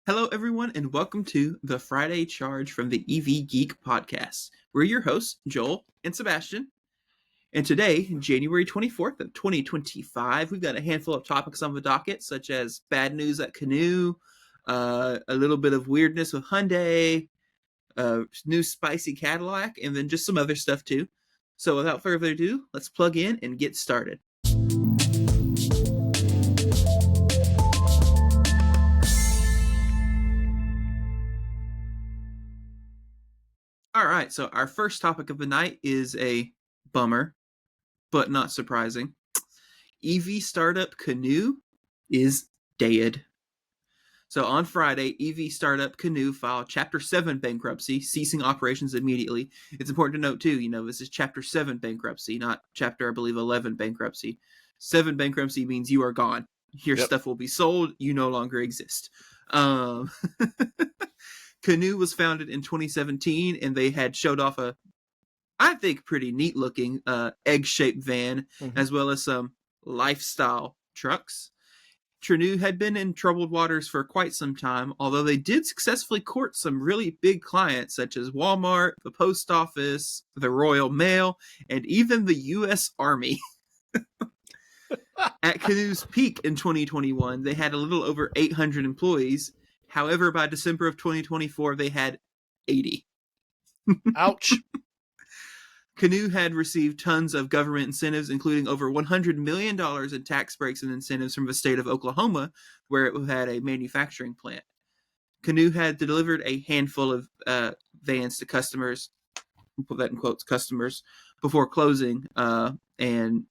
Hello, everyone, and welcome to the Friday Charge from the EV Geek podcast. We're your hosts, Joel and Sebastian. And today, January 24th of 2025, we've got a handful of topics on the docket, such as bad news at Canoo, a little bit of weirdness with Hyundai, new spicy Cadillac, and then just some other stuff too. So without further ado, let's plug in and get started. All right, so our first topic of the night is a bummer, but not surprising. EV startup Canoo is dead. So on Friday, EV startup Canoo filed Chapter 7 bankruptcy, ceasing operations immediately. It's important to note, too, this is Chapter 7 bankruptcy, not Chapter, I believe, 11 bankruptcy. 7 bankruptcy means you are gone. Your stuff will be sold. You no longer exist. Canoo was founded in 2017, and they had showed off a, I think, pretty neat-looking egg-shaped van, as well as some lifestyle trucks. Canoo had been in troubled waters for quite some time, although they did successfully court some really big clients, such as Walmart, the Post Office, the Royal Mail, and even the U.S. Army. At Canoo's peak in 2021, they had a little over 800 employees. However, by December of 2024, they had 80. Ouch. Canoo had received tons of government incentives, including over $100 million in tax breaks and incentives from the state of Oklahoma, where it had a manufacturing plant. Canoo had delivered a handful of vans to customers, put that in quotes, customers, before closing, and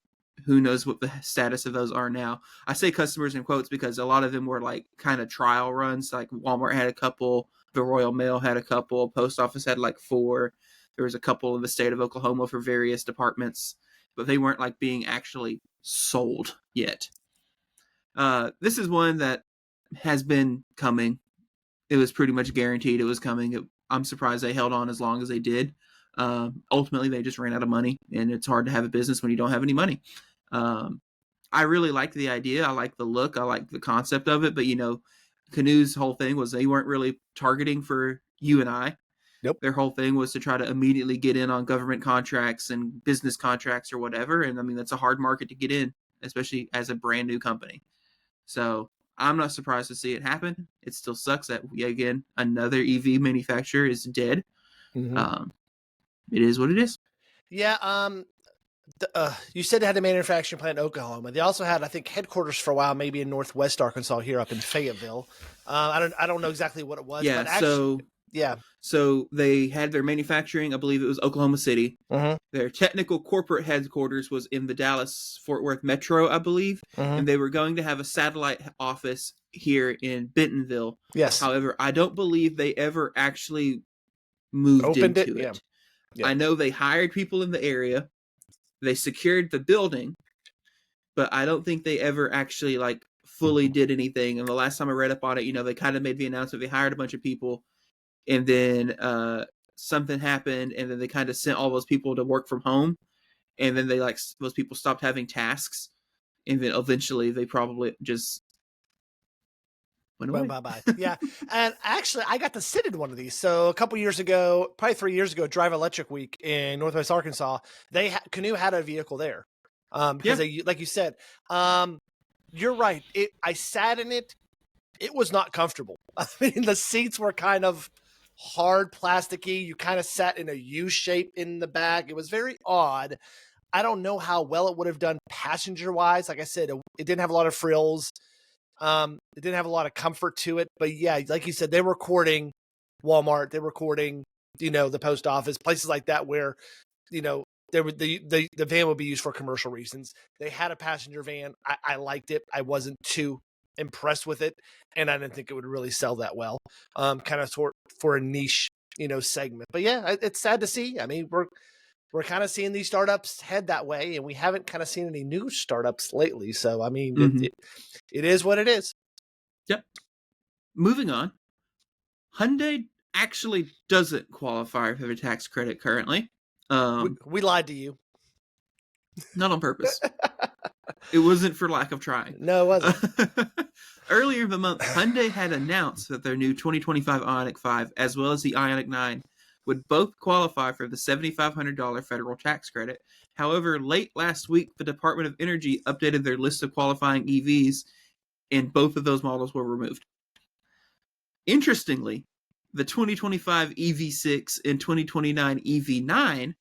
who knows what the status of those are now. I say customers in quotes because a lot of them were like kind of trial runs. Like Walmart had a couple, the Royal Mail had a couple, Post Office had like 4. There was a couple in the state of Oklahoma for various departments, but they weren't like being actually sold yet. This is one that has been coming. It was pretty much guaranteed it was coming. I'm surprised they held on as long as they did. Ultimately, they just ran out of money, and it's hard to have a business when you don't have any money. I really like the idea. I like the look. I like the concept of it. But, Canoo's whole thing was they weren't really targeting for you and I. Nope. Their whole thing was to try to immediately get in on government contracts and business contracts or whatever. And, that's a hard market to get in, especially as a brand new company. So I'm not surprised to see it happen. It still sucks that, again, another EV manufacturer is dead. Mm-hmm. It is what it is. Yeah. You said they had a manufacturing plant in Oklahoma. They also had, I think, headquarters for a while, maybe in Northwest Arkansas, here up in Fayetteville. I don't know exactly what it was. Yeah. But actually, So they had their manufacturing. I believe it was Oklahoma City. Mm-hmm. Their technical corporate headquarters was in the Dallas-Fort Worth Metro, I believe. Mm-hmm. And they were going to have a satellite office here in Bentonville. Yes. However, I don't believe they ever actually opened into it. Yeah. I know they hired people in the area. They secured the building, but I don't think they ever actually fully did anything. And the last time I read up on it, they kind of made the announcement. They hired a bunch of people, and then something happened, and then they kind of sent all those people to work from home, and then they those people stopped having tasks, and then eventually they probably just went away. Bye-bye. Yeah. And actually, I got to sit in one of these. So a couple years ago, probably 3 years ago, Drive Electric Week in Northwest Arkansas, Canoo had a vehicle there. Because they, like you said, you're right. I sat in it. It was not comfortable. I mean, the seats were kind of hard, plasticky. You kind of sat in a U shape in the back. It was very odd. I don't know how well it would have done passenger-wise. Like I said, it didn't have a lot of frills. It didn't have a lot of comfort to it, but yeah, like you said, they were courting Walmart, they were courting, the post office, places like that where, there would the van would be used for commercial reasons. They had a passenger van. I liked it. I wasn't too impressed with it, and I didn't think it would really sell that well. Kind of for a niche, segment. But yeah, it's sad to see. I mean, we're kind of seeing these startups head that way, and we haven't kind of seen any new startups lately. So, I mean, mm-hmm. it is what it is. Yep. Moving on. Hyundai actually doesn't qualify for the tax credit currently. We lied to you. Not on purpose. It wasn't for lack of trying. No, it wasn't. Earlier in the month, Hyundai had announced that their new 2025 Ioniq 5, as well as the Ioniq 9, would both qualify for the $7,500 federal tax credit. However, late last week, the Department of Energy updated their list of qualifying EVs, and both of those models were removed. Interestingly, the 2025 EV6 and 2029 EV9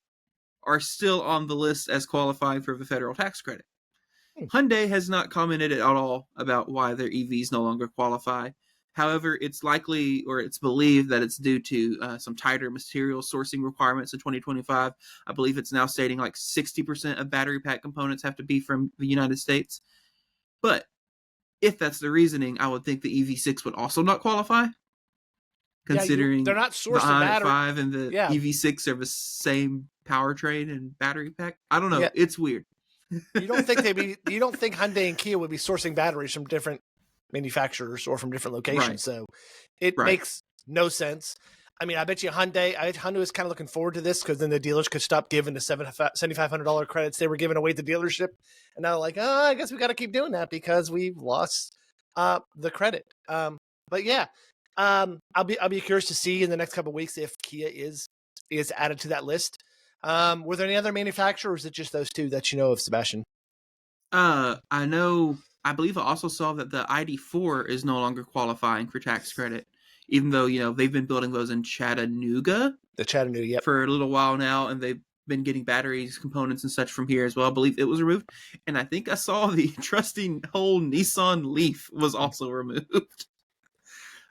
are still on the list as qualifying for the federal tax credit. Hyundai has not commented at all about why their EVs no longer qualify. However, it's likely, or it's believed, that it's due to some tighter material sourcing requirements in 2025. I believe it's now stating like 60% of battery pack components have to be from the United States. But if that's the reasoning, I would think the EV6 would also not qualify, considering they're not the sourcing Ioniq battery. 5 and the EV6 are the same powertrain and battery pack. I don't know. Yeah. It's weird. You don't think Hyundai and Kia would be sourcing batteries from different manufacturers or from different locations? Right. So it makes no sense. I mean, I bet you Hyundai is kind of looking forward to this, because then the dealers could stop giving the $7,500 credits they were giving away at the dealership, and now like, I guess we got to keep doing that because we've lost the credit. But yeah, I'll be curious to see in the next couple of weeks if Kia is added to that list. Were there any other manufacturers, or is it just those two that you know of, Sebastian? I believe I also saw that the ID4 is no longer qualifying for tax credit, even though, they've been building those in Chattanooga. For a little while now, and they've been getting batteries, components, and such from here as well. I believe it was removed. And I think I saw the trusty whole Nissan Leaf was also removed.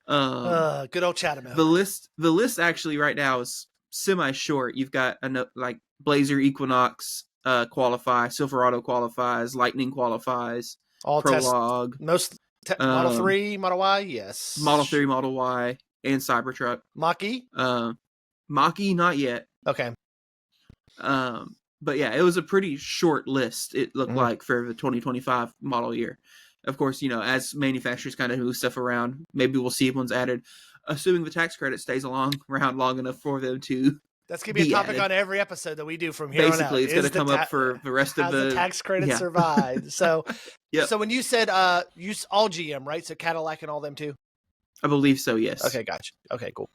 Good old Chattanooga. The list actually right now is semi-short. You've got like Blazer Equinox qualify, Silverado qualifies, Lightning qualifies, all Prologue, Model 3, Model Y, yes, Model 3, Model Y, and Cybertruck. Mach-E, Mach-E not yet. Okay. But yeah, it was a pretty short list, it looked like, for the 2025 model year. Of course, as manufacturers kind of move stuff around, maybe we'll see ones added, assuming the tax credit stays around long enough for them to. That's going to be a topic on every episode that we do from here Basically, on out. It's going to come up for the rest of the tax credit survived. So, yep. So when you said use all GM, right? So Cadillac and all them too? I believe so, yes. Okay, gotcha. Okay, cool.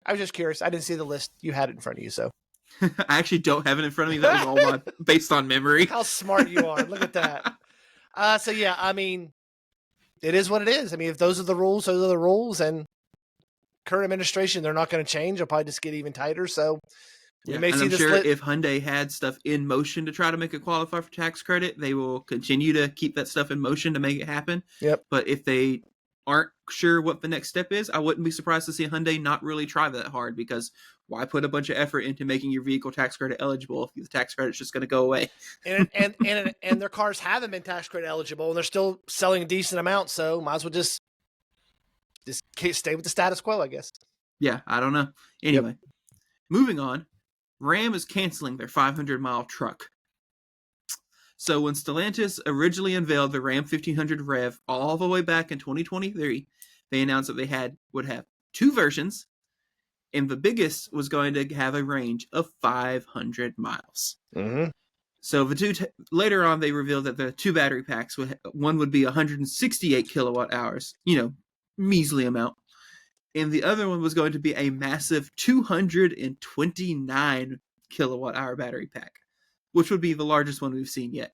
I was just curious. I didn't see the list. You had it in front of you, so. I actually don't have it in front of me. That was all based on memory. How smart you are. Look at that. So yeah, I mean, it is what it is. I mean, if those are the rules, those are the rules. And current administration, they're not going to change. They'll probably just get even tighter. So we may see I'm this. Sure if Hyundai had stuff in motion to try to make it qualify for tax credit, they will continue to keep that stuff in motion to make it happen. Yep. But if they aren't sure what the next step is, I wouldn't be surprised to see Hyundai not really try that hard, because why put a bunch of effort into making your vehicle tax credit eligible if the tax credit's just going to go away? and their cars haven't been tax credit eligible, and they're still selling a decent amount, so might as well just stay with the status quo, I guess. Yeah, I don't know. Anyway, Moving on, Ram is canceling their 500-mile truck. So when Stellantis originally unveiled the Ram 1500 Rev all the way back in 2023, they announced that they would have two versions, and the biggest was going to have a range of 500 miles. Mm-hmm. So later on, they revealed that the two battery packs one would be 168 kilowatt hours, measly amount, and the other one was going to be a massive 229 kilowatt hour battery pack, which would be the largest one we've seen yet.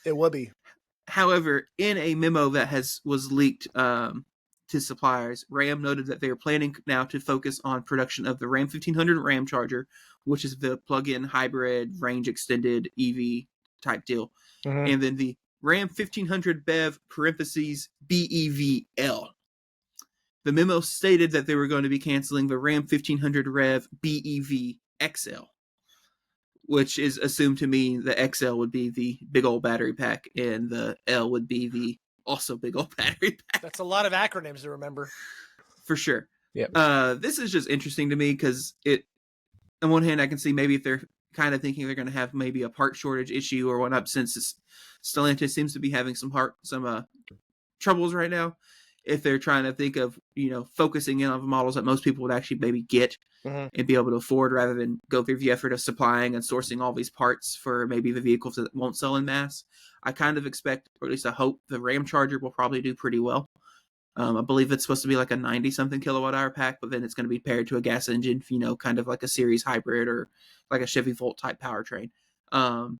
It would be. However, in a memo that was leaked to suppliers, Ram noted that they are planning now to focus on production of the Ram 1500 Ram Charger, which is the plug-in hybrid range extended EV type deal, and then the Ram 1500 BEV (BEVL). The memo stated that they were going to be canceling the Ram 1500 Rev BEV XL, which is assumed to mean the XL would be the big old battery pack and the L would be the also big old battery pack. That's a lot of acronyms to remember. For sure. Yeah. This is just interesting to me because on one hand, I can see maybe if they're kind of thinking they're going to have maybe a part shortage issue or whatnot, since Stellantis seems to be having some troubles right now. If they're trying to think of, focusing in on the models that most people would actually maybe get and be able to afford, rather than go through the effort of supplying and sourcing all these parts for maybe the vehicles that won't sell in mass. I kind of expect, or at least I hope, the Ram Charger will probably do pretty well. I believe it's supposed to be like a 90-something kilowatt-hour pack, but then it's going to be paired to a gas engine, kind of like a series hybrid or like a Chevy Volt type powertrain. And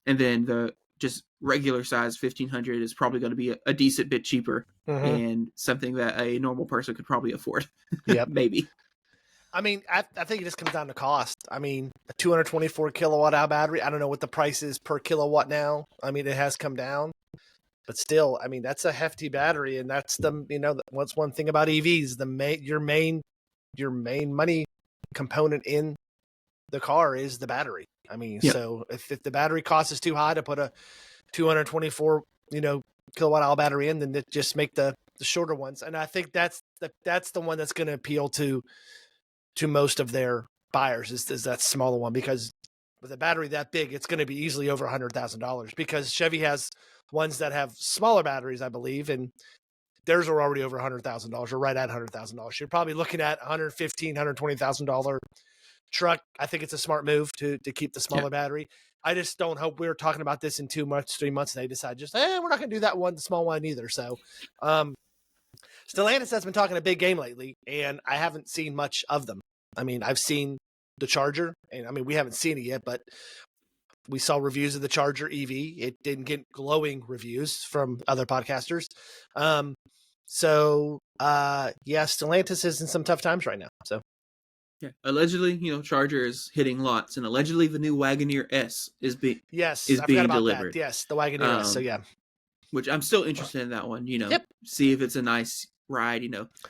then the just regular size 1500 is probably going to be a decent bit cheaper and something that a normal person could probably afford. Yep. Maybe. I mean, I think it just comes down to cost. I mean, a 224 kilowatt hour battery, I don't know what the price is per kilowatt now. I mean, it has come down. But still, I mean, that's a hefty battery, and that's what's one thing about EVs, your main money component in the car is the battery. I mean, so if the battery cost is too high to put a 224, kilowatt hour battery in, then just make the shorter ones. And I think that's the one that's going to appeal to most of their buyers is that smaller one, because with a battery that big, it's going to be easily over $100,000, because Chevy has ones that have smaller batteries, I believe, and theirs are already over $100,000 or right at $100,000. You're probably looking at $115,000, $120,000 truck. I think it's a smart move to keep the smaller battery. I just don't hope we're talking about this in 2 months, 3 months, and they decide we're not going to do that one, the small one either. So, Stellantis has been talking a big game lately, and I haven't seen much of them. I mean, I've seen the Charger, and I mean, we haven't seen it yet, but we saw reviews of the Charger EV. It didn't get glowing reviews from other podcasters. Stellantis is in some tough times right now. So, yeah, allegedly, Charger is hitting lots, and allegedly the new Wagoneer S is being delivered. That. Yes, the Wagoneer S. So yeah, which I'm still interested in that one. See if it's a nice ride.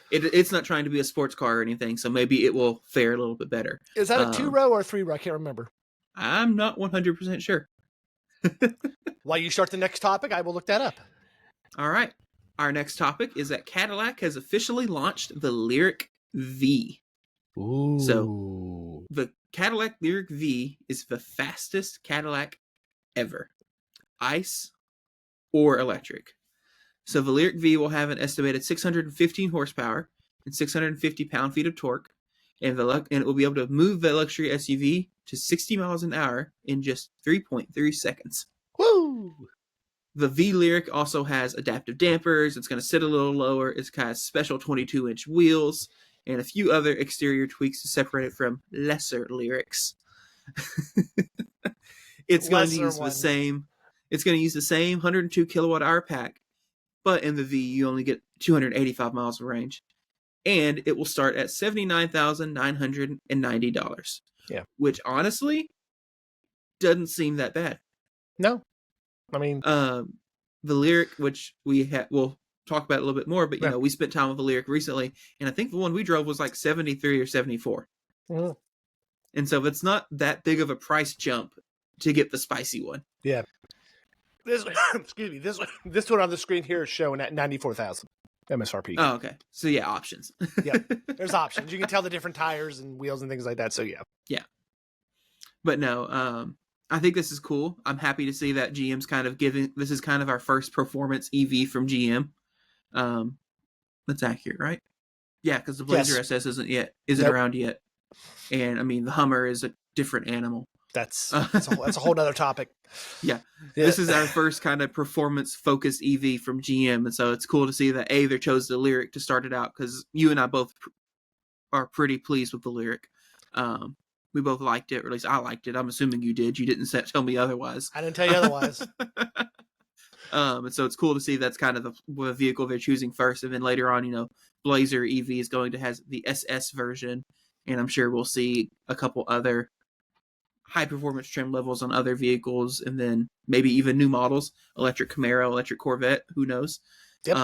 It's not trying to be a sports car or anything, so maybe it will fare a little bit better. Is that a 2-row or a 3-row? I can't remember. I'm not 100% sure. While you start the next topic, I will look that up. All right. Our next topic is that Cadillac has officially launched the Lyriq V. Ooh. So the Cadillac Lyriq V is the fastest Cadillac ever, ICE or electric. So the Lyriq V will have an estimated 615 horsepower and 650 pound-feet of torque, and it will be able to move the luxury SUV to 60 miles an hour in just 3.3 seconds. Woo! The V Lyriq also has adaptive dampers. It's going to sit a little lower. It's got special 22-inch wheels and a few other exterior tweaks to separate it from lesser Lyriqs. It's going to use the same 102 kilowatt hour pack, but in the V you only get 285 miles of range, and it will start at $79,990. Yeah, which honestly doesn't seem that bad. No, I mean the Lyriq, which we'll talk about a little bit more, but we spent time with the Lyriq recently, and I think the one we drove was like 73 or 74. Mm-hmm. And so it's not that big of a price jump to get the spicy one. Yeah. This this one on the screen here is showing at 94,000 MSRP. Oh, okay. So yeah, options. Yeah, there's options. You can tell the different tires and wheels and things like that. So yeah. Yeah. But no, I think this is cool. I'm happy to see that GM's kind of this is kind of our first performance EV from GM. That's accurate, right? Yeah, because the Blazer SS isn't around yet. And I mean, the Hummer is a different animal. That's a whole other topic. Yeah. This is our first kind of performance-focused EV from GM, and so it's cool to see that they chose the Lyriq to start it out, because you and I both are pretty pleased with the Lyriq. We both liked it, or at least I liked it. I'm assuming you did. You didn't tell me otherwise. I didn't tell you otherwise. And so it's cool to see that's kind of the vehicle they're choosing first, and then later on, Blazer EV is going to have the SS version, and I'm sure we'll see a couple other high performance trim levels on other vehicles, and then maybe even new models, electric Camaro, electric Corvette, who knows. Yep.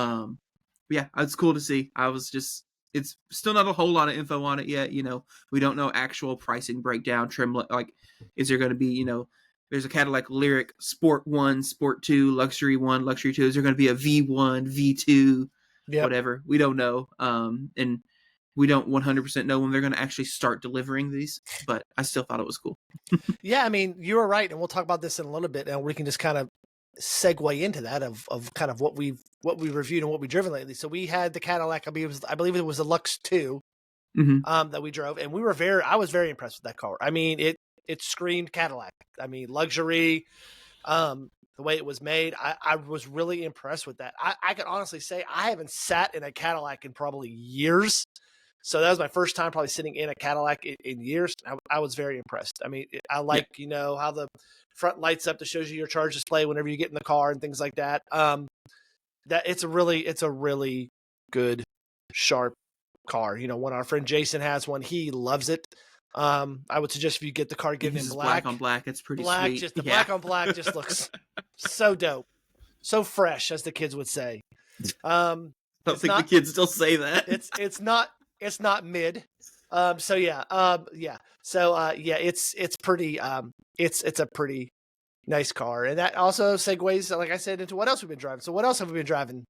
Yeah, it's cool to see. It's still not a whole lot of info on it yet. We don't know actual pricing breakdown, trim, like, is there going to be, there's a Cadillac Lyriq Sport 1, Sport 2, Luxury 1, Luxury 2. Is there going to be a V1, V2, whatever? We don't know. And we don't 100% know when they're going to actually start delivering these, but I still thought it was cool. Yeah, I mean, you were right, and we'll talk about this in a little bit, and we can just kind of segue into that of kind of what we reviewed and what we've driven lately. So we had the Cadillac, I believe it was the Lux 2 that we drove, and I was very impressed with that car. I mean, it screamed Cadillac. I mean, luxury. the way it was made. I was really impressed with that. I can honestly say I haven't sat in a Cadillac in probably years. So that was my first time probably sitting in a Cadillac in years. I was very impressed. I mean, I like, how the front lights up that shows you your charge display whenever you get in the car and things like that. That it's a really good, sharp car. When our friend Jason has one, he loves it. I would suggest if you get the car, get it in black on black. It's pretty black, sweet. just the black on black just looks so dope, so fresh, as the kids would say. I don't think the kids still say that. It's not mid. So yeah. It's pretty. It's a pretty nice car, and that also segues, like I said, into what else we've been driving. So what else have we been driving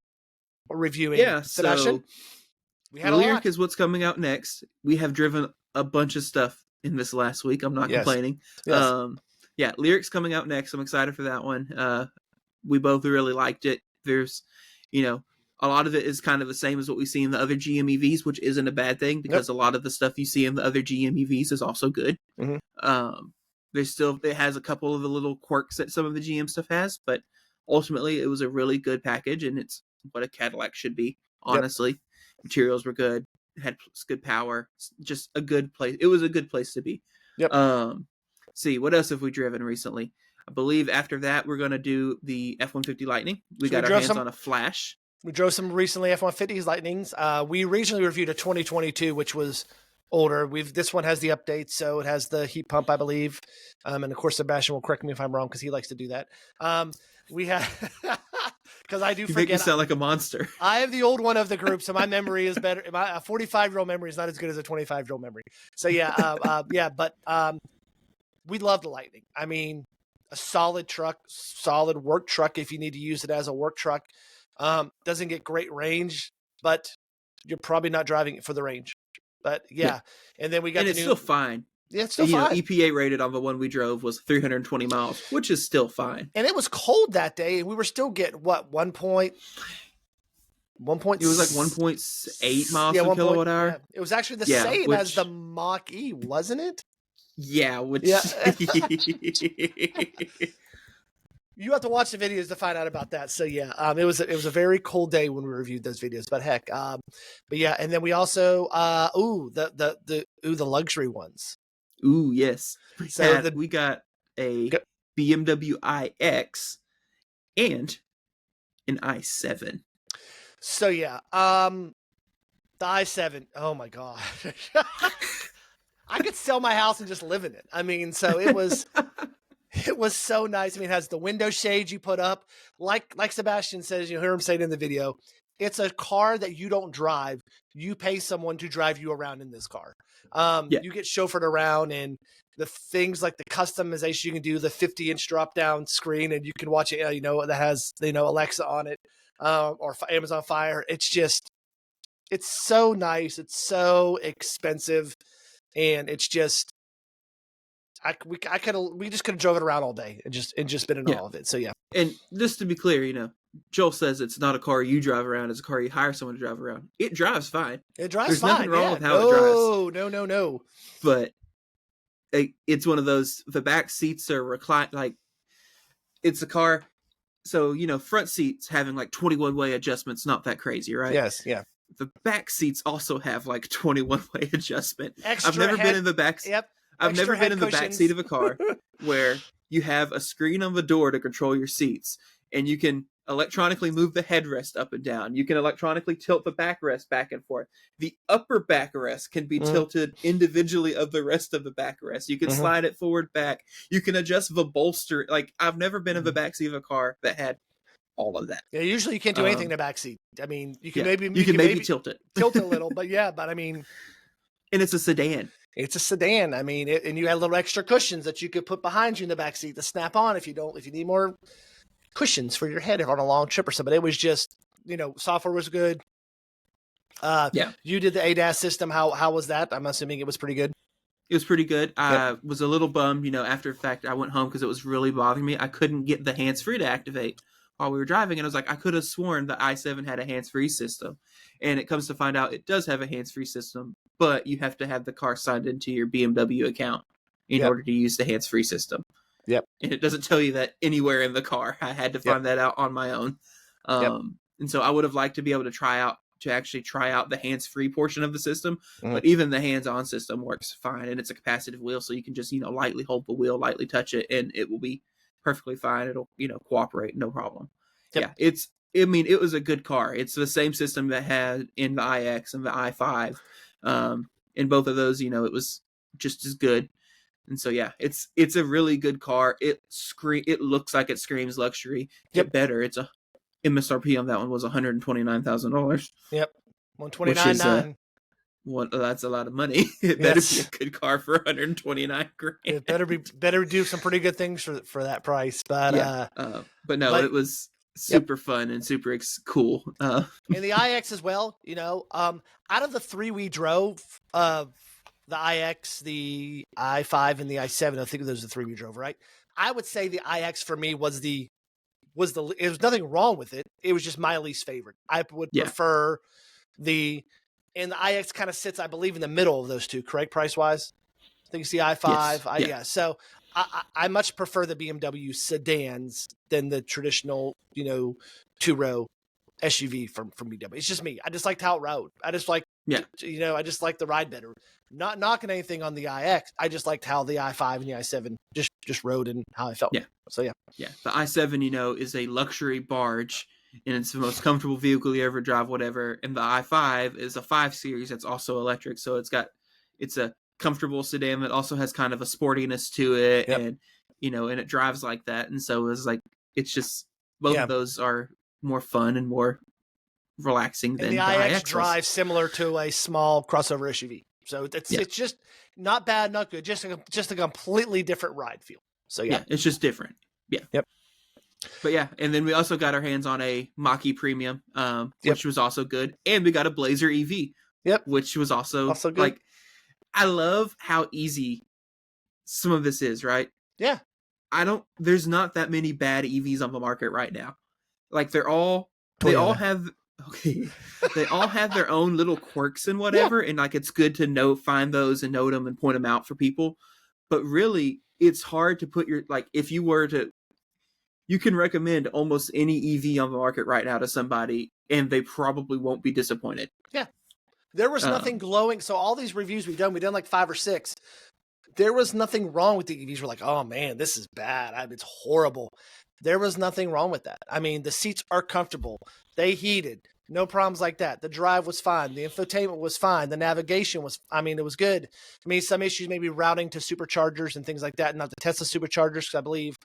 or reviewing? Yeah, Sebastian? We had Lyriq is what's coming out next. We have driven a bunch of stuff in this last week. I'm not complaining. Yes. Lyriq's coming out next. I'm excited for that one. We both really liked it. There's, a lot of it is kind of the same as what we see in the other GM EVs, which isn't a bad thing because a lot of the stuff you see in the other GM EVs is also good. Mm-hmm. It has a couple of the little quirks that some of the GM stuff has, but ultimately it was a really good package, and it's what a Cadillac should be, honestly. Yep. Materials were good, had good power, just a good place. It was a good place to be. Yep. See, what else have we driven recently? I believe after that we're going to do the F-150 Lightning. We got our hands on a Flash. We drove some recently F-150s Lightnings. We recently reviewed a 2022, which was older. This one has the updates, so it has the heat pump, I believe. And of course, Sebastian will correct me if I'm wrong because he likes to do that. We have because I do forget. You make me sound like a monster. I have the old one of the group, so my memory is better. My 45-year-old memory is not as good as a 25-year-old memory. So but we love the Lightning. I mean, a solid truck, solid work truck if you need to use it as a work truck. Doesn't get great range, but you're probably not driving it for the range. But and then we got it's still fine. Yeah, it's still fine. EPA rated on the one we drove was 320 miles, which is still fine. And it was cold that day, and we were still getting what 1.1. It was like 1.8 miles per kilowatt hour. Yeah. It was actually the same as the Mach E, wasn't it? Yeah, You have to watch the videos to find out about that. So it was a very cold day when we reviewed those videos. But heck, and then we also the luxury ones. Ooh, yes. We got a BMW iX and an i7. So the i7. Oh my god. I could sell my house and just live in it. I mean, so it was. It was so nice. I mean, it has the window shades you put up. Like Sebastian says, you hear him say it in the video, it's a car that you don't drive. You pay someone to drive you around in this car. You get chauffeured around, and the things like the customization you can do, the 50-inch drop-down screen, and you can watch it, that has, Alexa on it, or Amazon Fire. It's so nice. It's so expensive, and it's just, we just could have drove it around all day and just been in all of it. So And just to be clear, Joel says it's not a car you drive around; it's a car you hire someone to drive around. It drives fine. It drives There's fine. There's nothing wrong with how it drives. No. But it's one of those. The back seats are reclined. Like it's a car. So front seats having like 21-way adjustments, not that crazy, right? Yes. Yeah. The back seats also have like 21-way adjustment. Extra I've never been in the back. Yep. I've never been in the back seat of a car where you have a screen on the door to control your seats, and you can electronically move the headrest up and down. You can electronically tilt the backrest back and forth. The upper backrest can be tilted individually of the rest of the backrest. You can slide it forward, back. You can adjust the bolster. Like, I've never been in the back seat of a car that had all of that. Yeah, usually you can't do anything in the back seat. I mean, you can maybe tilt it. Tilt it a little, but I mean, and it's a sedan. It's a sedan. I mean, and you had little extra cushions that you could put behind you in the back seat to snap on if you need more cushions for your head on a long trip or something. But it was just, software was good. You did the ADAS system. How was that? I'm assuming it was pretty good. It was pretty good. I was a little bummed, after the fact I went home because it was really bothering me. I couldn't get the hands-free to activate while we were driving, and I was like, I could have sworn the i7 had a hands-free system, and it comes to find out it does have a hands-free system, but you have to have the car signed into your BMW account in order to use the hands-free system. Yep. And it doesn't tell you that anywhere in the car. I had to find that out on my own. Yep. And so I would have liked to be able to actually try out the hands-free portion of the system, Mhm. but even the hands-on system works fine, and it's a capacitive wheel, so you can just, lightly hold the wheel, lightly touch it, and it will be perfectly fine. It'll, cooperate, no problem. Yep. Yeah, it was a good car. It's the same system that had in the iX and the i5. In both of those, it was just as good. And so yeah, it's a really good car. It looks like it screams luxury. Yep. Get better. It's a MSRP on that one was $129,000. Yep. 129.9. That's a lot of money. It better be a good car for $129,000. It better do some pretty good things for that price. But but no, it was super fun and super cool. And the iX as well. Out of the three we drove, the iX, the i5, and the i7, I think those are the three we drove, right? I would say the iX for me was it was nothing wrong with it. It was just my least favorite. I would prefer and the iX kind of sits, I believe, in the middle of those two, correct, price-wise? I think it's the i5. Yes. So I much prefer the BMW sedans than the traditional, two-row SUV from BMW. It's just me. I just liked how it rode. I just like, I just like the ride better. Not knocking anything on the iX. I just liked how the i5 and the i7 just rode and how I felt. Yeah. So yeah. Yeah. The i7, is a luxury barge, and it's the most comfortable vehicle you ever drive, whatever. And the i5 is a 5 Series that's also electric, so it's a comfortable sedan that also has kind of a sportiness to it, and and it drives like that. And so it's just both of those are more fun and more relaxing than the iX drives similar to a small crossover SUV. So it's just not bad, not good, just a completely different ride feel. So yeah, it's just different. Yeah. Yep. But yeah, and then we also got our hands on a Mach-E Premium, which was also good, and we got a Blazer EV. Yep. Which was also good. I love how easy some of this is, right? Yeah. There's not that many bad EVs on the market right now. They all have their own little quirks and whatever, and it's good to find those and note them and point them out for people. But really, it's hard to put if you were to, you can recommend almost any EV on the market right now to somebody, and they probably won't be disappointed. Yeah. There was nothing glowing. So all these reviews we've done 5 or 6. There was nothing wrong with the EVs. We're like, oh man, this is bad. It's horrible. There was nothing wrong with that. I mean, the seats are comfortable. They heated. No problems like that. The drive was fine. The infotainment was fine. The navigation was, it was good. Some issues maybe routing to superchargers and things like that, not the Tesla superchargers, because I believe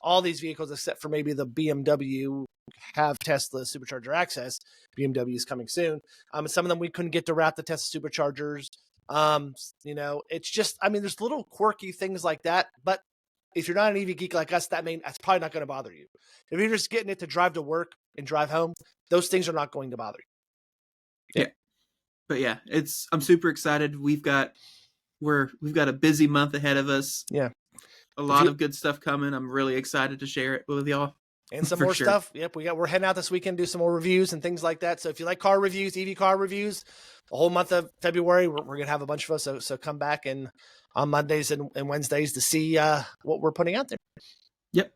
all these vehicles, except for maybe the BMW, have Tesla supercharger access. BMW is coming soon. Some of them we couldn't get to route the Tesla superchargers. It's just, there's little quirky things like that. But if you're not an EV geek like us, that's probably not going to bother you. If you're just getting it to drive to work and drive home, those things are not going to bother you. Yeah. But yeah, I'm super excited. We've got a busy month ahead of us. Yeah. A lot of good stuff coming. I'm really excited to share it with y'all. And some more stuff. Yep. We're heading out this weekend to do some more reviews and things like that. So if you like car reviews, EV car reviews, the whole month of February, we're going to have a bunch of us. So come back and on Mondays and Wednesdays to see what we're putting out there. Yep.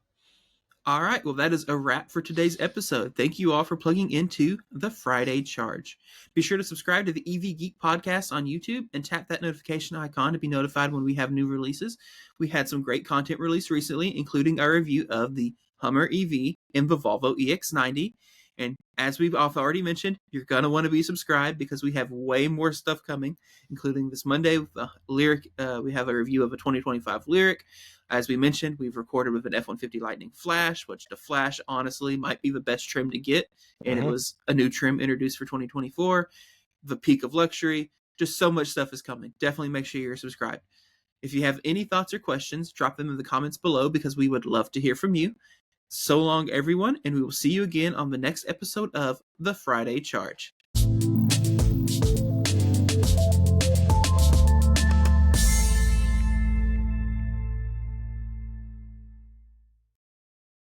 All right. Well, that is a wrap for today's episode. Thank you all for plugging into the Friday Charge. Be sure to subscribe to the EV Geek podcast on YouTube and tap that notification icon to be notified when we have new releases. We had some great content released recently, including our review of the Hummer EV and the Volvo EX90. And as we've already mentioned, you're going to want to be subscribed because we have way more stuff coming, including this Monday with the Lyriq. We have a review of a 2025 Lyriq. As we mentioned, we've recorded with an F-150 Lightning Flash, which the Flash, honestly, might be the best trim to get. And it was a new trim introduced for 2024. The peak of luxury. Just so much stuff is coming. Definitely make sure you're subscribed. If you have any thoughts or questions, drop them in the comments below because we would love to hear from you. So long, everyone, and we will see you again on the next episode of The Friday Charge.